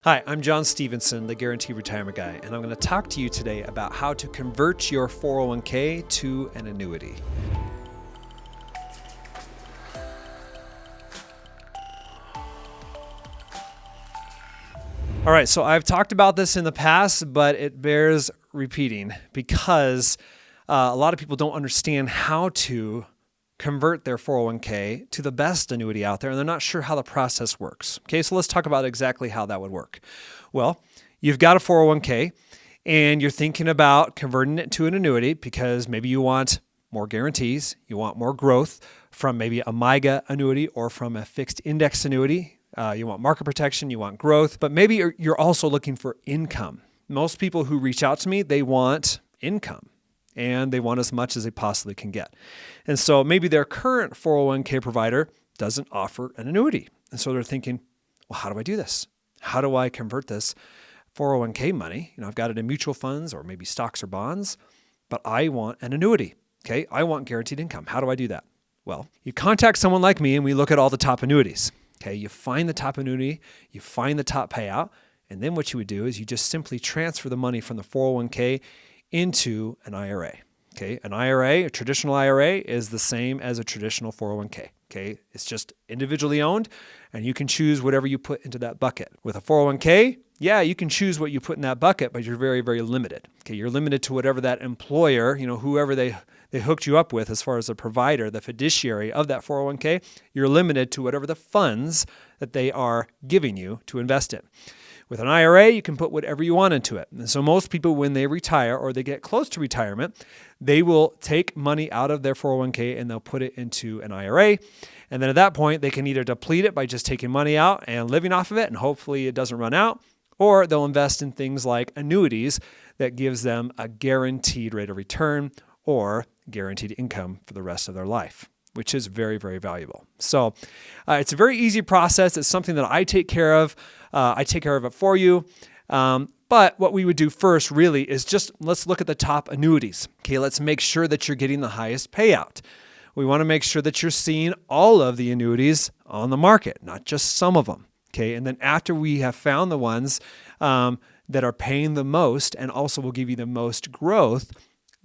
Hi, I'm John Stevenson, the Guaranteed Retirement Guy, and I'm going to talk to you today about how to convert your 401k to an annuity. All right, so I've talked about this in the past, but it bears repeating because a lot of people don't understand how to convert their 401k to the best annuity out there, and they're not sure how the process works. Okay, so let's talk about exactly how that would work. Well, you've got a 401k and you're thinking about converting it to an annuity because maybe you want more guarantees, you want more growth from maybe a MYGA annuity or from a fixed index annuity. You want market protection, you want growth, but maybe you're also looking for income. Most people who reach out to me, they want income. And they want as much as they possibly can get. And so maybe their current 401k provider doesn't offer an annuity. And so they're thinking, well, how do I do this? How do I convert this 401k money? I've got it in mutual funds or maybe stocks or bonds, but I want an annuity. Okay, I want guaranteed income. How do I do that? Well, you contact someone like me and we look at all the top annuities. Okay, you find the top annuity, you find the top payout, and then what you would do is you just simply transfer the money from the 401k into an IRA. Okay, an IRA, a traditional IRA, is the same as a traditional 401k. Okay, it's just individually owned, and you can choose whatever you put into that bucket. With a 401k, yeah, you can choose what you put in that bucket, but you're very, very limited. Okay, you're limited to whatever that employer, whoever they hooked you up with as far as the provider, the fiduciary of that 401k, you're limited to whatever the funds that they are giving you to invest in. With an IRA, you can put whatever you want into it. And so most people, when they retire or they get close to retirement, they will take money out of their 401k and they'll put it into an IRA. And then at that point, they can either deplete it by just taking money out and living off of it, and hopefully it doesn't run out, or they'll invest in things like annuities that gives them a guaranteed rate of return or guaranteed income for the rest of their life, which is very, very valuable. So it's a very easy process. It's something that I take care of. I take care of it for you. But what we would do first really is just let's look at the top annuities. Okay, let's make sure that you're getting the highest payout. We want to make sure that you're seeing all of the annuities on the market, not just some of them. Okay, and then after we have found the ones that are paying the most and also will give you the most growth,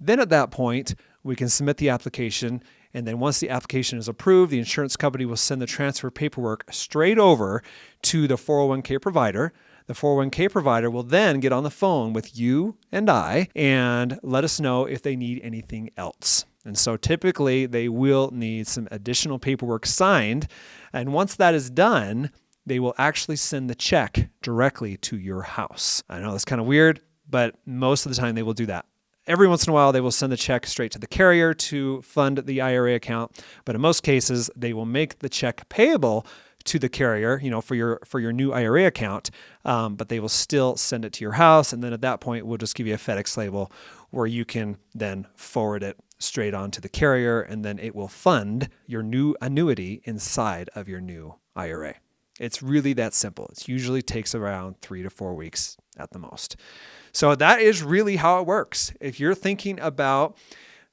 then at that point, we can submit the application. And then once the application is approved, the insurance company will send the transfer paperwork straight over to the 401k provider. The 401k provider will then get on the phone with you and I and let us know if they need anything else. And so typically they will need some additional paperwork signed. And once that is done, they will actually send the check directly to your house. I know that's kind of weird, but most of the time they will do that. Every once in a while, they will send the check straight to the carrier to fund the IRA account. But in most cases, they will make the check payable to the carrier, for your new IRA account. But they will still send it to your house. And then at that point, we'll just give you a FedEx label where you can then forward it straight on to the carrier. And then it will fund your new annuity inside of your new IRA. It's really that simple. It usually takes around 3 to 4 weeks at the most. So that is really how it works. If you're thinking about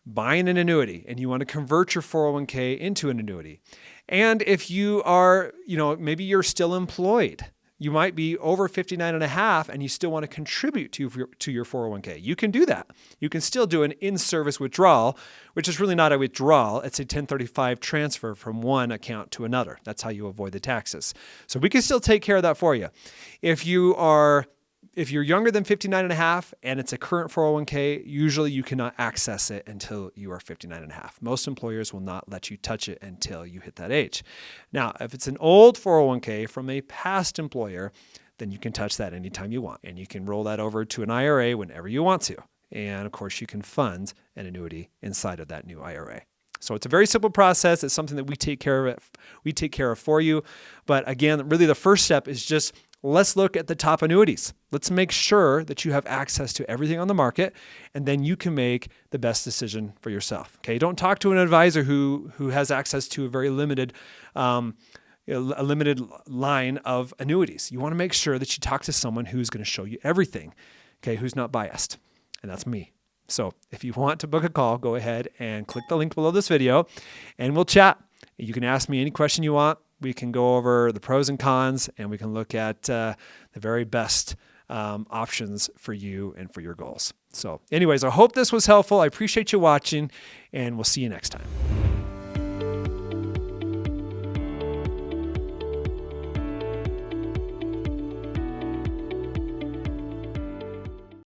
buying an annuity and you want to convert your 401k into an annuity, and if you are, maybe you're still employed, you might be over 59 and a half and you still want to contribute to your 401k. You can do that. You can still do an in-service withdrawal, which is really not a withdrawal. It's a 1035 transfer from one account to another. That's how you avoid the taxes. So we can still take care of that for you. If you're younger than 59 and a half and it's a current 401k, usually you cannot access it until you are 59 and a half. Most employers will not let you touch it until you hit that age. Now, if it's an old 401k from a past employer, then you can touch that anytime you want. And you can roll that over to an IRA whenever you want to. And of course, you can fund an annuity inside of that new IRA. So it's a very simple process. It's something that we take care of for you. But again, really the first step is just let's look at the top annuities. Let's make sure that you have access to everything on the market, and then you can make the best decision for yourself. Okay, don't talk to an advisor who has access to a very limited line of annuities. You want to make sure that you talk to someone who's going to show you everything. Okay, who's not biased, and that's me. So if you want to book a call, go ahead and click the link below this video, and we'll chat. You can ask me any question you want. we can go over the pros and cons, and we can look at the very best options for you and for your goals. So anyways, I hope this was helpful. I appreciate you watching, and we'll see you next time.